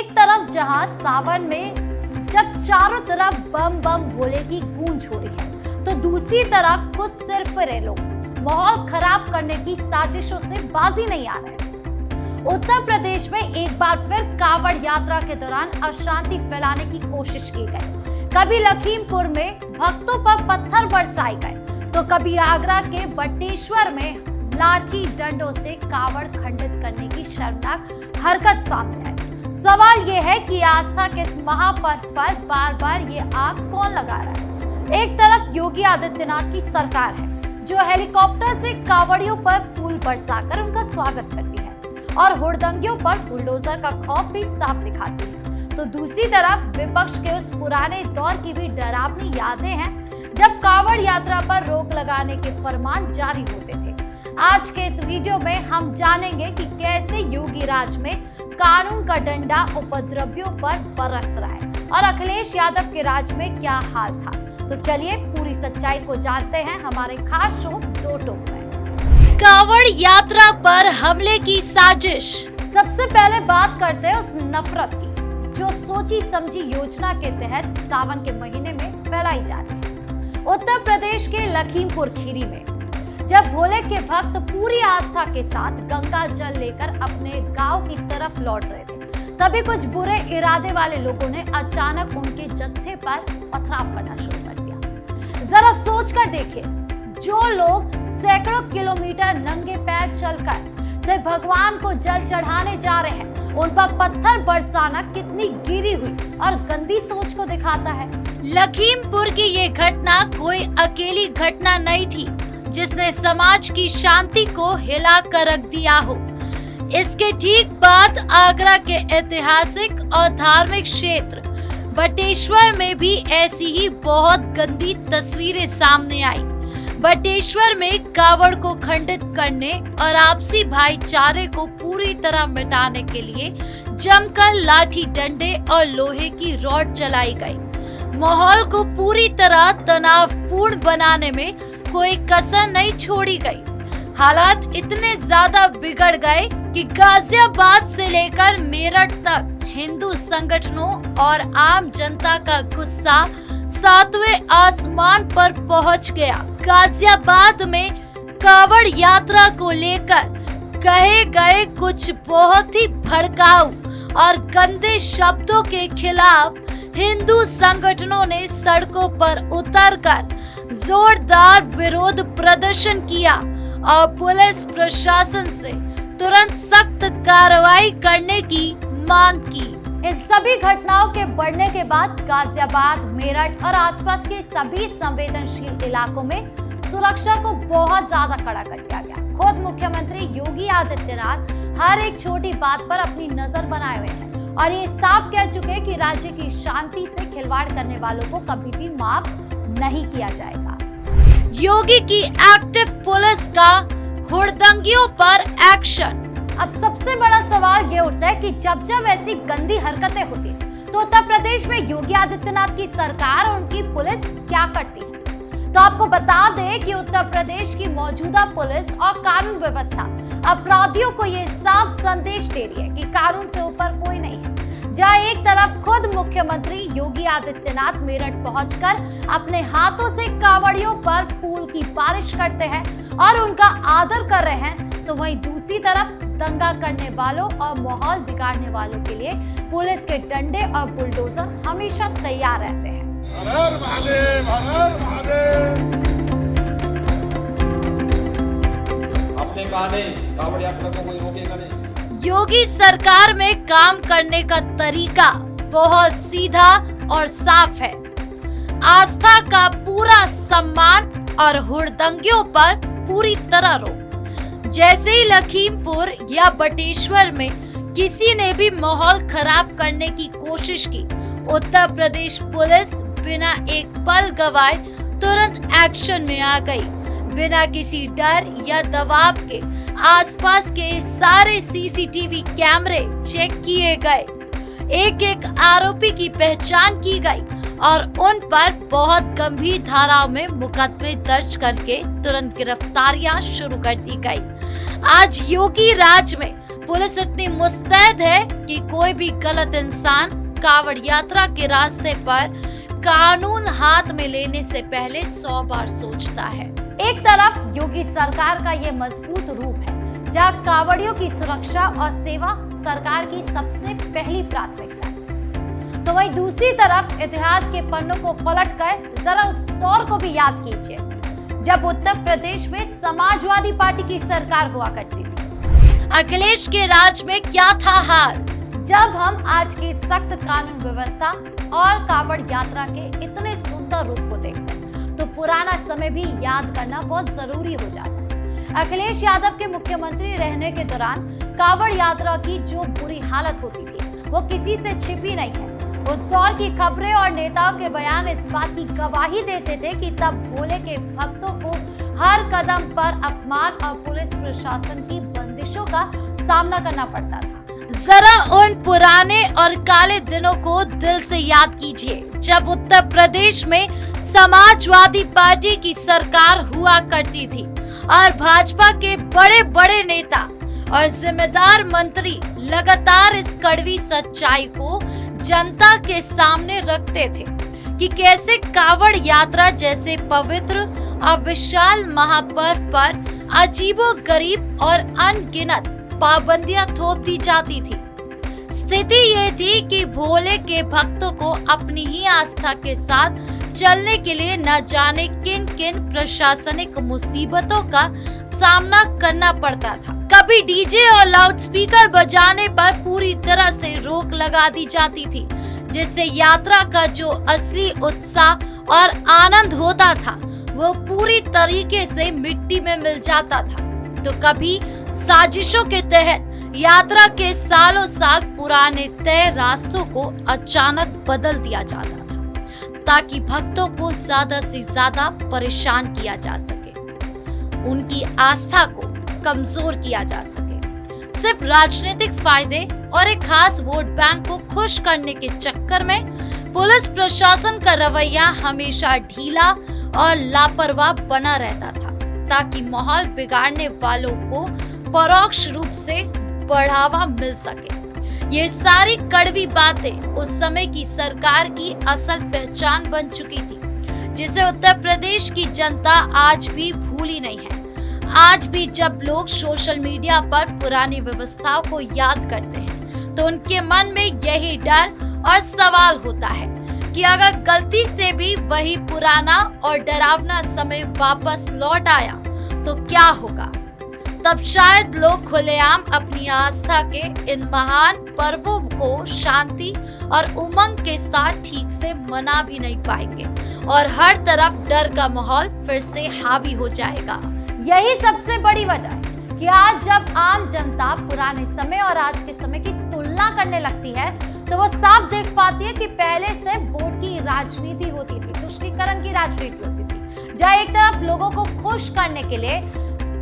एक तरफ जहां सावन में जब चारों तरफ बम बम भोले की गूंज हो रही है, तो दूसरी तरफ कुछ सिरफिरे लोग माहौल खराब करने की साजिशों से बाजी नहीं आ रहे। उत्तर प्रदेश में एक बार फिर कांवड़ यात्रा के दौरान अशांति फैलाने की कोशिश की गई। कभी लखीमपुर में भक्तों पर पत्थर बरसाए गए, तो कभी आगरा के बटेश्वर में लाठी डंडों से कांवड़ खंडित करने की शर्मनाक हरकत सामने आई। सवाल ये है कि आस्था के इस महापर्व पर बार बार ये आग कौन लगा रहा है। एक तरफ योगी आदित्यनाथ की सरकार है जो हेलीकॉप्टर से कांवड़ियों पर फूल बरसाकर उनका स्वागत करती है और हुड़दंगियों पर बुलडोजर का खौफ भी साफ दिखाती है, तो दूसरी तरफ विपक्ष के उस पुराने दौर की भी डरावनी यादें हैं जब कांवड़ यात्रा पर रोक लगाने के फरमान जारी होते थे। आज के इस वीडियो में हम जानेंगे कि कैसे योगी राज में कानून का डंडा उपद्रवियों पर बरस रहा है और अखिलेश यादव के राज में क्या हाल था। तो चलिए पूरी सच्चाई को जानते हैं हमारे खास शो दो टोक में। कांवड़ यात्रा पर हमले की साजिश। सबसे पहले बात करते हैं उस नफरत की जो सोची समझी योजना के तहत सावन के महीने में फैलाई जा रही है। उत्तर प्रदेश के लखीमपुर खीरी में जब भोले के भक्त पूरी आस्था के साथ गंगा जल लेकर अपने गांव की तरफ लौट रहे थे, तभी कुछ बुरे इरादे वाले लोगों ने अचानक उनके जत्थे पर पथराव करना शुरू कर दिया। जरा सोच कर देखिए, जो लोग सैकड़ों किलोमीटर नंगे पैर चलकर से भगवान को जल चढ़ाने जा रहे हैं, उन पर पत्थर बरसाना कितनी गिरी हुई और गंदी सोच को दिखाता है। लखीमपुर की ये घटना कोई अकेली घटना नहीं थी जिसने समाज की शांति को हिला कर रख दिया हो। इसके ठीक बाद आगरा के ऐतिहासिक और धार्मिक क्षेत्र बटेश्वर में भी ऐसी ही बहुत गंदी तस्वीरें सामने आई। बटेश्वर में कांवड़ को खंडित करने और आपसी भाईचारे को पूरी तरह मिटाने के लिए जमकर लाठी डंडे और लोहे की रॉड चलाई गई। माहौल को पूरी तरह तनावपूर्ण बनाने में कोई कसर नहीं छोड़ी गई। हालात इतने ज्यादा बिगड़ गए कि गाजियाबाद से लेकर मेरठ तक हिंदू संगठनों और आम जनता का गुस्सा सातवें आसमान पर पहुंच गया। गाजियाबाद में कांवड़ यात्रा को लेकर कहे गए कुछ बहुत ही भड़काऊ और गंदे शब्दों के खिलाफ हिंदू संगठनों ने सड़कों पर उतरकर जोरदार विरोध प्रदर्शन किया और पुलिस प्रशासन से तुरंत सख्त कार्रवाई करने की मांग की। इस सभी घटनाओं के बढ़ने के बाद गाजियाबाद, मेरठ और आसपास के सभी संवेदनशील इलाकों में सुरक्षा को बहुत ज्यादा कड़ा कर दिया गया। खुद मुख्यमंत्री योगी आदित्यनाथ हर एक छोटी बात पर अपनी नजर बनाए हुए हैं और ये साफ कह चुके कि राज्य की शांति से खिलवाड़ करने वालों को कभी भी माफ नहीं किया जाएगा। योगी की एक्टिव पुलिस का हुड़दंगियों पर एक्शन। अब सबसे बड़ा सवाल ये उठता है कि जब जब ऐसी गंदी हरकतें होती हैं, तो उत्तर प्रदेश में योगी आदित्यनाथ की सरकार और उनकी पुलिस क्या करती है। तो आपको बता दें कि उत्तर प्रदेश की मौजूदा पुलिस और कानून व्यवस्था अपराधियों को ये साफ संदेश दे रही है कि कानून से ऊपर कोई नहीं है। जहाँ एक तरफ खुद मुख्यमंत्री योगी आदित्यनाथ मेरठ पहुंचकर अपने हाथों से कांवड़ियों पर फूल की बारिश करते हैं और उनका आदर कर रहे हैं, तो वहीं दूसरी तरफ दंगा करने वालों और माहौल बिगाड़ने वालों के लिए पुलिस के डंडे और बुलडोजर हमेशा तैयार रहते हैं। हर हर महादेव, हर हर महादेव। अपने कहने कांवड़ यात्रा को कोई रोकेगा नहीं। योगी सरकार में काम करने का तरीका बहुत सीधा और साफ है। आस्था का पूरा सम्मान और हुड़दंगियों पर पूरी तरह रोक। जैसे ही लखीमपुर या बटेश्वर में किसी ने भी माहौल खराब करने की कोशिश की, उत्तर प्रदेश पुलिस बिना एक पल गवाए तुरंत एक्शन में आ गई। बिना किसी डर या दबाव के आसपास के सारे सीसीटीवी कैमरे चेक किए गए, एक एक आरोपी की पहचान की गई और उन पर बहुत गंभीर धाराओं में मुकदमे दर्ज करके तुरंत गिरफ्तारियां शुरू कर दी गई। आज योगी राज में पुलिस इतनी मुस्तैद है कि कोई भी गलत इंसान कांवड़ यात्रा के रास्ते पर कानून हाथ में लेने से पहले 100 बार सोचता है। एक तरफ योगी सरकार का ये मजबूत रूप है, जहां कांवड़ियों की सुरक्षा और सेवा सरकार की सबसे पहली प्राथमिकता है, तो वहीं दूसरी तरफ इतिहास के पन्नों को पलटकर जरा उस दौर को भी याद कीजिए जब उत्तर प्रदेश में समाजवादी पार्टी की सरकार हुआ करती थी। अखिलेश के राज में क्या था हाल। जब हम आज की सख्त कानून व्यवस्था और कांवड़ यात्रा के इतने सुंदर रूप को देखते हैं तो पुराना समय भी याद करना बहुत जरूरी हो जाता है। अखिलेश यादव के मुख्यमंत्री रहने के दौरान कांवड़ यात्रा की जो बुरी हालत होती थी वो किसी से छिपी नहीं है। उस दौर की खबरें और नेताओं के बयान इस बात की गवाही देते थे कि तब भोले के भक्तों को हर कदम पर अपमान और पुलिस प्रशासन की बंदिशों का सामना करना पड़ता था। जरा उन पुराने और काले दिनों को दिल से याद कीजिए जब उत्तर प्रदेश में समाजवादी पार्टी की सरकार हुआ करती थी और भाजपा के बड़े बड़े नेता और जिम्मेदार मंत्री लगातार इस कड़वी सच्चाई को जनता के सामने रखते थे कि कैसे कांवड़ यात्रा जैसे पवित्र और विशाल महापर्व पर अजीबोगरीब और अनगिनत पाबंदियां थोप दी जाती थी। स्थिति ये थी कि भोले के भक्तों को अपनी ही आस्था के साथ चलने के लिए न जाने किन किन प्रशासनिक मुसीबतों का सामना करना पड़ता था। कभी डीजे और लाउडस्पीकर बजाने पर पूरी तरह से रोक लगा दी जाती थी, जिससे यात्रा का जो असली उत्साह और आनंद होता था वो पूरी तरीके से मिट्टी में मिल जाता था। तो कभी साजिशों के तहत यात्रा के सालों साल पुराने तय रास्तों को अचानक बदल दिया जाता था ताकि भक्तों को ज्यादा से ज्यादा परेशान किया जा सके, उनकी आस्था को कमजोर किया जा सके। सिर्फ राजनीतिक फायदे और एक खास वोट बैंक को खुश करने के चक्कर में पुलिस प्रशासन का रवैया हमेशा ढीला और लापरवाह बना रहता था ताकि माहौल बिगाड़ने वालों को परोक्ष रूप से बढ़ावा मिल सके। ये सारी कड़वी बातें उस समय की सरकार की असल पहचान बन चुकी थी, जिसे उत्तर प्रदेश की जनता आज भी भूली नहीं है। आज भी जब लोग सोशल मीडिया पर पुरानी व्यवस्थाओं को याद करते हैं तो उनके मन में यही डर और सवाल होता है कि अगर गलती से भी वही पुराना और डरावना समय वापस लौट आया तो क्या होगा। तब शायद लोग खुलेआम अपनी आस्था के इन महान पर्वों को शांति और उमंग के साथ ठीक से मना भी नहीं पाएंगे और हर तरफ डर का माहौल फिर से हावी हो जाएगा। यही सबसे बड़ी वजह है कि आज जब आम जनता पुराने समय और आज के समय की तुलना करने लगती है तो वो साफ देख पाती है कि पहले से वोट की राजनीति होती थी, तुष्टीकरण की राजनीति होती थी, जहाँ एक तरफ लोगों को खुश करने के लिए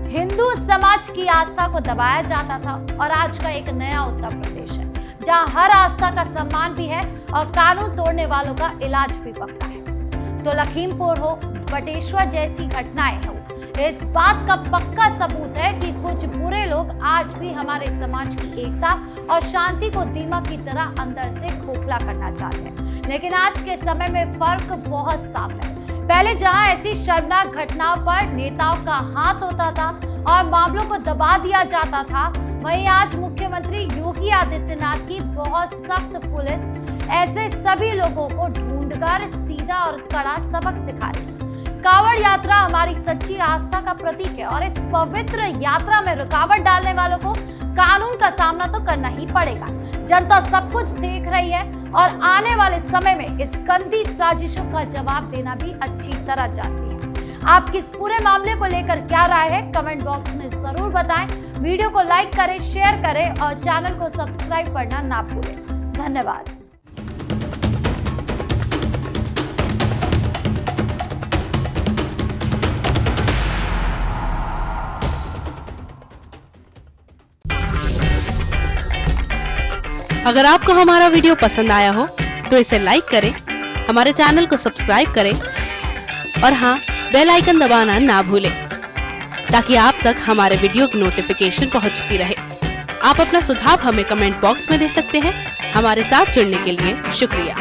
हिंदू समाज की आस्था को दबाया जाता था और आज का एक नया उत्तर प्रदेश है जहां हर आस्था का सम्मान भी है और कानून तोड़ने वालों का इलाज भी पक्का है। तो लखीमपुर हो, बटेश्वर जैसी घटनाएं हो, इस बात का पक्का सबूत है कि कुछ बुरे लोग आज भी हमारे समाज की एकता और शांति को दीमक की तरह अंदर से खोखला करना चाहते हैं। लेकिन आज के समय में फर्क बहुत साफ है। पहले जहां ऐसी शर्मनाक घटनाओं पर नेताओं का हाथ होता था और मामलों को दबा दिया जाता था, वहीं आज मुख्यमंत्री योगी आदित्यनाथ की बहुत सख्त पुलिस ऐसे सभी लोगों को ढूंढकर सीधा और कड़ा सबक सिखा रही है। कांवड़ यात्रा हमारी सच्ची आस्था का प्रतीक है और इस पवित्र यात्रा में रुकावट डालने वालों को कानून का सामना तो करना ही पड़ेगा। जनता सब कुछ देख रही है और आने वाले समय में इस गंदी साजिशों का जवाब देना भी अच्छी तरह जानती है। आपकी इस पूरे मामले को लेकर क्या राय है, कमेंट बॉक्स में जरूर बताएं। वीडियो को लाइक करें, शेयर करें और चैनल को सब्सक्राइब करना ना भूलें। धन्यवाद। अगर आपको हमारा वीडियो पसंद आया हो तो इसे लाइक करें, हमारे चैनल को सब्सक्राइब करें और हाँ, बेल आइकन दबाना ना भूलें ताकि आप तक हमारे वीडियो की नोटिफिकेशन पहुंचती रहे। आप अपना सुझाव हमें कमेंट बॉक्स में दे सकते हैं। हमारे साथ जुड़ने के लिए शुक्रिया।